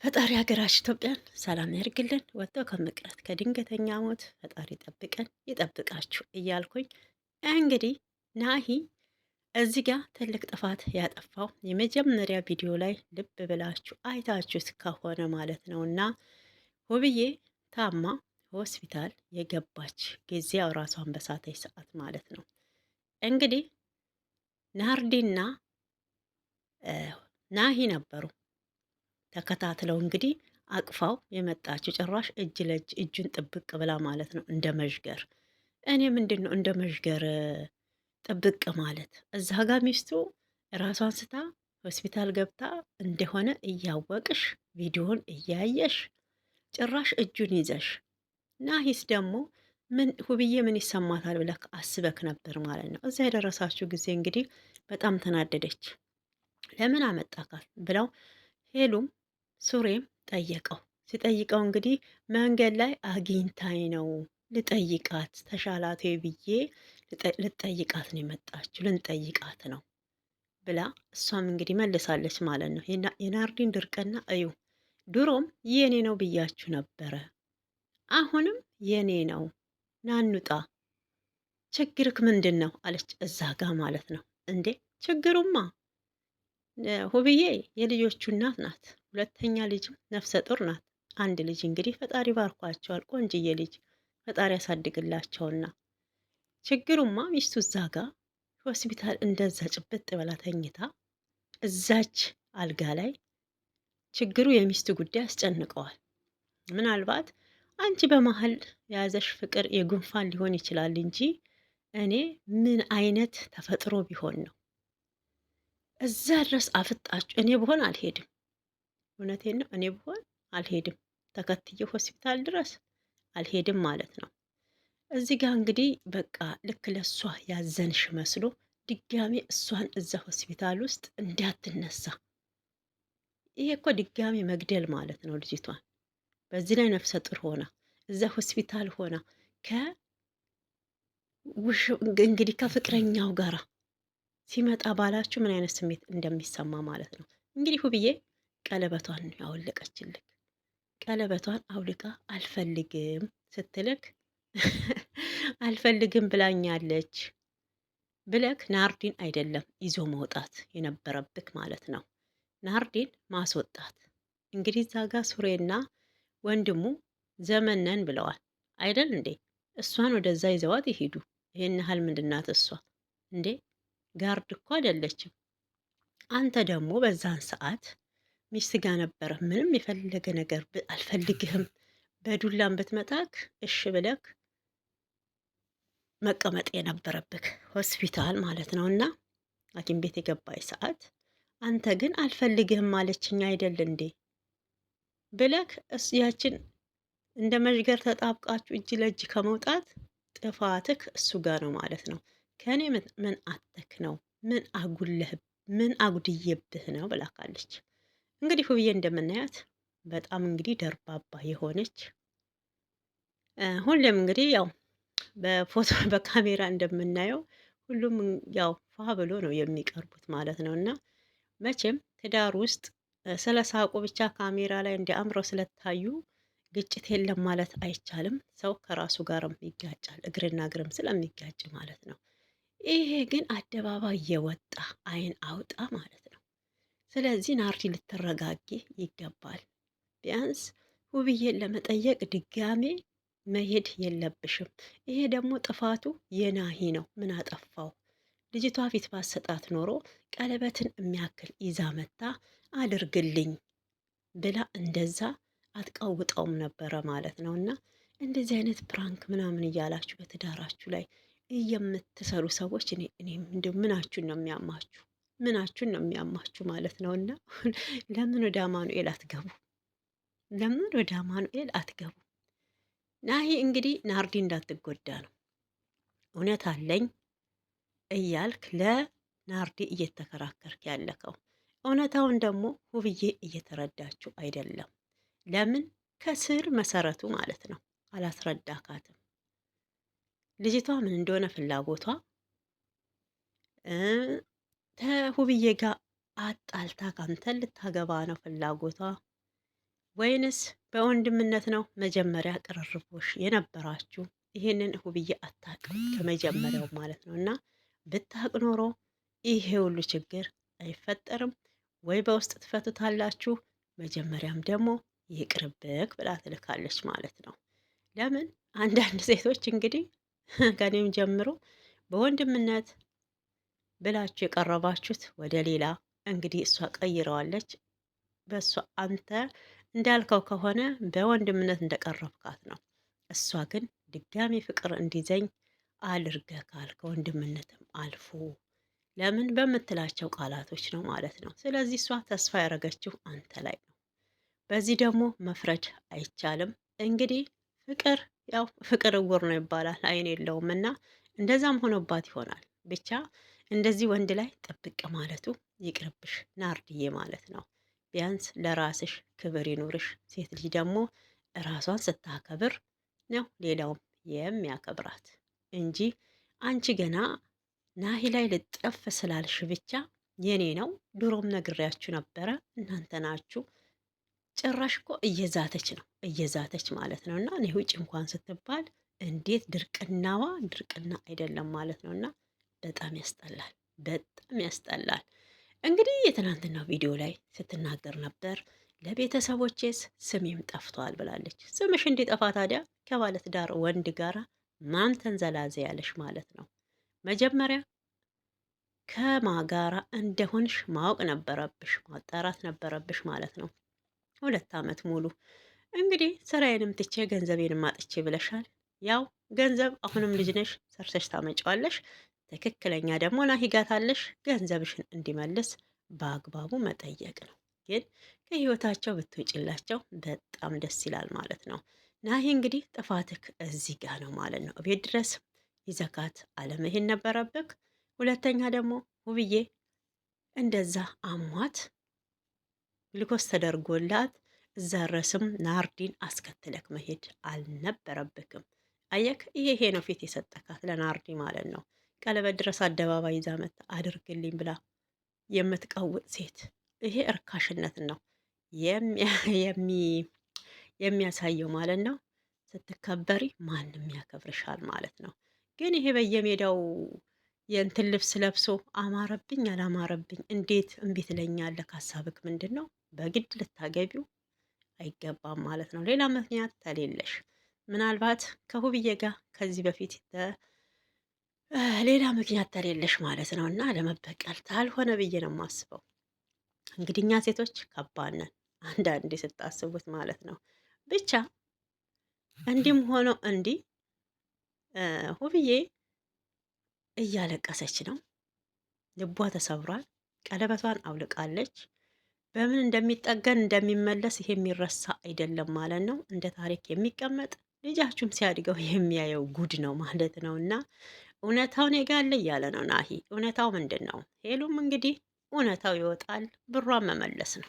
ፈጣሪ ሀገራችን ኢትዮጵያን ሰላም ያርግልን። ወጥተው ከመቅረት ከድንገተኛ ሞት ፈጣሪ ጠብቀን ይጠብቃችሁ እያልኩኝ እንግዲህ ናሂ እዚህ ጋር ትልቅ ጥፋት ያጠፋው የመጀመሪያ ቪዲዮ ላይ ልብ ብላችሁ አይታችሁት ከሆነ ማለት ነው እና ውብዬ ታማ ሆስፒታል የገባች ጊዜያው ራሷን በሳተች ሰዓት ማለት ነው እንግዲህ ናርዲና ናሂ ነበሩ ተከታትለው እንግዲህ አቅፋው የመጣችው ጭራሽ እጅ ለእጅ እጁን ጥብቅ ብላ ማለት ነው እንደ መዥገር። እኔ ምንድን ነው እንደ መዥገር ጥብቅ ማለት? እዛ ጋ ሚስቱ ራሷን ስታ ሆስፒታል ገብታ እንደሆነ እያወቅሽ ቪዲዮን እያየሽ ጭራሽ እጁን ይዘሽ ናሂስ ደግሞ ምን ሁብዬ ምን ይሰማታል ብለህ አስበክ ነበር ማለት ነው። እዛ የደረሳችሁ ጊዜ እንግዲህ በጣም ተናደደች። ለምን አመጣካል ብለው ሄሉም ሱሬም ጠየቀው። ሲጠይቀው እንግዲህ መንገድ ላይ አግኝታኝ ነው ልጠይቃት ተሻላቴ ብዬ ልጠይቃት ነው የመጣችው ልንጠይቃት ነው ብላ እሷም እንግዲህ መልሳለች ማለት ነው። የናርዲን ድርቅና እዩ ድሮም የኔ ነው ብያችሁ ነበረ፣ አሁንም የኔ ነው ናኑጣ ችግርክ ምንድን ነው አለች እዛ ጋ ማለት ነው። እንዴ ችግሩማ ሁብዬ የልጆቹ እናት ናት። ሁለተኛ ልጅም ነፍሰ ጡር ናት። አንድ ልጅ እንግዲህ ፈጣሪ ባርኳቸዋል። ቆንጅዬ ልጅ ፈጣሪ ያሳድግላቸውና ችግሩማ ሚስቱ እዛ ጋ ሆስፒታል እንደዛ ጭብጥ ብላ ተኝታ እዛች አልጋ ላይ ችግሩ የሚስቱ ጉዳይ ያስጨንቀዋል። ምናልባት አንቺ በመሀል የያዘሽ ፍቅር የጉንፋን ሊሆን ይችላል እንጂ እኔ ምን አይነት ተፈጥሮ ቢሆን ነው እዛ ድረስ አፍጣችሁ? እኔ ብሆን አልሄድም። እውነቴን ነው። እኔ ብሆን አልሄድም። ተከትዬ ሆስፒታል ድረስ አልሄድም ማለት ነው። እዚህ ጋር እንግዲህ በቃ ልክ ለእሷ ያዘንሽ መስሎ ድጋሜ እሷን እዛ ሆስፒታል ውስጥ እንዳትነሳ። ይሄ እኮ ድጋሜ መግደል ማለት ነው ልጅቷን። በዚህ ላይ ነፍሰ ጡር ሆና እዛ ሆስፒታል ሆና እንግዲህ ከፍቅረኛው ጋራ ሲመጣ ባላችሁ ምን አይነት ስሜት እንደሚሰማ ማለት ነው። እንግዲህ ሁብዬ ቀለበቷን ያወለቀችልክ። ቀለበቷን አውልቃ አልፈልግም ስትልክ አልፈልግም ብላኛለች ብለክ ናርዲን አይደለም ይዞ መውጣት የነበረብክ ማለት ነው። ናርዲን ማስወጣት። እንግዲህ እዛ ጋ ሱሬና ወንድሙ ዘመነን ብለዋል አይደል እንዴ? እሷን ወደዛ ይዘዋት ይሄዱ። ይሄን ያህል ምንድናት እሷ እንዴ? ጋርድ እኮ አይደለችም። አንተ ደግሞ በዛን ሰዓት ሚስት ጋር ነበረ። ምንም የፈለገ ነገር አልፈልግህም በዱላም ብትመጣክ እሽ ብለክ መቀመጥ የነበረብክ ሆስፒታል ማለት ነው። እና ሐኪም ቤት የገባይ ሰዓት አንተ ግን አልፈልግህም ማለችኝ አይደል እንዴ ብለክ ያችን እንደ መዥገር ተጣብቃችሁ እጅ ለእጅ ከመውጣት ጥፋትክ እሱ ጋር ነው ማለት ነው። ከእኔ ምን አተክ ነው? ምን አጉድዬብህ ነው ብላካለች። እንግዲህ ሁብዬ እንደምናያት በጣም እንግዲህ ደርባባ የሆነች ሁሌም እንግዲህ ያው በፎቶ በካሜራ እንደምናየው ሁሉም ያው ፋ ብሎ ነው የሚቀርቡት ማለት ነው። እና መቼም ትዳር ውስጥ ስለሳቁ ብቻ ካሜራ ላይ እንደ አምረው ስለታዩ ግጭት የለም ማለት አይቻልም። ሰው ከራሱ ጋርም ይጋጫል፣ እግርና እግርም ስለሚጋጭ ማለት ነው። ይሄ ግን አደባባይ የወጣ አይን አውጣ ማለት ነው። ስለዚህ ናርዲ ልትረጋጊ ይገባል። ቢያንስ ውብዬን ለመጠየቅ ድጋሜ መሄድ የለብሽም። ይሄ ደግሞ ጥፋቱ የናሂ ነው። ምን አጠፋው? ልጅቷ ፊት ባሰጣት ኖሮ ቀለበትን የሚያክል ይዛ መታ አድርግልኝ ብላ እንደዛ አትቀውጠውም ነበረ ማለት ነው። እና እንደዚህ አይነት ፕራንክ ምናምን እያላችሁ በትዳራችሁ ላይ የምትሰሩ ሰዎች እኔ ምናችሁን ነው የሚያማችሁ? ምናችሁን ነው የሚያማችሁ ማለት ነው። እና ለምን ወደ አማኑኤል አትገቡ? ለምን ወደ አማኑኤል አትገቡ? ናሂ እንግዲህ ናርዲ እንዳትጎዳ ነው እውነት አለኝ እያልክ ለናርዲ እየተከራከርክ ያለከው። እውነታውን ደግሞ ሁብዬ እየተረዳችው አይደለም። ለምን ከስር መሰረቱ ማለት ነው አላስረዳካትም። ልጅቷ ምን እንደሆነ ፍላጎቷ ከሁብዬ ጋር አጣልታ ካንተን ልታገባ ነው ፍላጎቷ። ወይንስ በወንድምነት ነው መጀመሪያ ቅርርቦሽ የነበራችሁ? ይሄንን ሁብዬ አታውቅም ከመጀመሪያው ማለት ነው። እና ብታውቅ ኖሮ ይሄ ሁሉ ችግር አይፈጠርም ወይ በውስጥ ትፈቱታላችሁ፣ መጀመሪያም ደግሞ ይቅርብክ ብላ ትልካለች ማለት ነው። ለምን አንዳንድ ሴቶች እንግዲህ ከኔም ጀምሮ በወንድምነት ብላችሁ የቀረባችሁት ወደ ሌላ እንግዲህ እሷ ቀይረዋለች። በእሷ አንተ እንዳልከው ከሆነ በወንድምነት እንደቀረብካት ነው። እሷ ግን ድጋሚ ፍቅር እንዲዘኝ አድርገካል ከወንድምነትም አልፎ ለምን በምትላቸው ቃላቶች ነው ማለት ነው። ስለዚህ እሷ ተስፋ ያደረገችው አንተ ላይ ነው። በዚህ ደግሞ መፍረድ አይቻልም። እንግዲህ ፍቅር ያው ፍቅር እውር ነው ይባላል፣ አይን የለውም እና እንደዛም ሆኖባት ይሆናል። ብቻ እንደዚህ ወንድ ላይ ጥብቅ ማለቱ ይቅርብሽ ናርድዬ ማለት ነው። ቢያንስ ለራስሽ ክብር ይኑርሽ። ሴት ልጅ ደግሞ ራሷን ስታከብር ነው ሌላውም የሚያከብራት እንጂ አንቺ ገና ናሂ ላይ ልጠፍ ስላልሽ ብቻ የኔ ነው ድሮም ነግሬያችሁ ነበረ እናንተ ናችሁ። ጭራሽ እኮ እየዛተች ነው እየዛተች ማለት ነው። እና እኔ ውጭ እንኳን ስትባል እንዴት ድርቅናዋ ድርቅና አይደለም ማለት ነው። እና በጣም ያስጠላል፣ በጣም ያስጠላል። እንግዲህ የትናንትናው ቪዲዮ ላይ ስትናገር ነበር ለቤተሰቦቼስ ስሜም ጠፍቷል ብላለች። ስምሽ እንዲጠፋ ታዲያ ከባለትዳር ወንድ ጋር ማን ተንዘላዘ ያለሽ ማለት ነው? መጀመሪያ ከማጋራ እንደሆንሽ ማወቅ ነበረብሽ፣ ማጣራት ነበረብሽ ማለት ነው። 2 ዓመት ሙሉ እንግዲህ ስራዬንም ትቼ ገንዘቤንም አጥቼ ብለሻል። ያው ገንዘብ አሁንም ልጅ ነሽ፣ ሰርተሽ ታመጫዋለሽ። ትክክለኛ ደግሞ ናሂጋታለሽ ገንዘብሽን እንዲመልስ በአግባቡ መጠየቅ ነው። ግን ከህይወታቸው ብትውጭላቸው በጣም ደስ ይላል ማለት ነው። ናሂ እንግዲህ ጥፋትክ እዚህ ጋ ነው ማለት ነው። ቤት ድረስ ይዘካት አለመሄድ ነበረብክ። ሁለተኛ ደግሞ ውብዬ እንደዛ አሟት ግሉኮስ ተደርጎላት እዛ ረስም ናርዲን አስከትለክ መሄድ አልነበረብክም። አየክ፣ ይሄ ነው ፊት የሰጠካት ለናርዲ ማለት ነው። ቀለበት ድረስ አደባባይ ይዛ መታ አድርግልኝ ብላ የምትቀውጥ ሴት፣ ይሄ እርካሽነት ነው የሚያሳየው ማለት ነው። ስትከበሪ ማንም ያከብርሻል ማለት ነው። ግን ይሄ በየሜዳው የእንትን ልብስ ለብሶ አማረብኝ አላማረብኝ እንዴት እምቢ ትለኛለህ? ሀሳብክ ምንድን ነው? በግድ ልታገቢው አይገባም ማለት ነው። ሌላ ምክንያት ተሌለሽ ምናልባት ከሁብዬ ጋር ከዚህ በፊት ሌላ ምክንያት ተሌለሽ ማለት ነው። እና ለመበቀል ታልሆነ ብዬ ነው የማስበው። እንግዲህ እኛ ሴቶች ከባድ ነን አንዳንዴ ስታስቡት ማለት ነው። ብቻ እንዲህም ሆኖ እንዲህ ሁብዬ እያለቀሰች ነው። ልቧ ተሰብሯል። ቀለበቷን አውልቃለች። በምን እንደሚጠገን እንደሚመለስ ይሄ የሚረሳ አይደለም ማለት ነው። እንደ ታሪክ የሚቀመጥ ልጃችሁም ሲያድገው የሚያየው ጉድ ነው ማለት ነው። እና እውነታውን የጋለ እያለ ነው ናሂ። እውነታው ምንድን ነው? ሄሉም እንግዲህ እውነታው ይወጣል፣ ብሯን መመለስ ነው።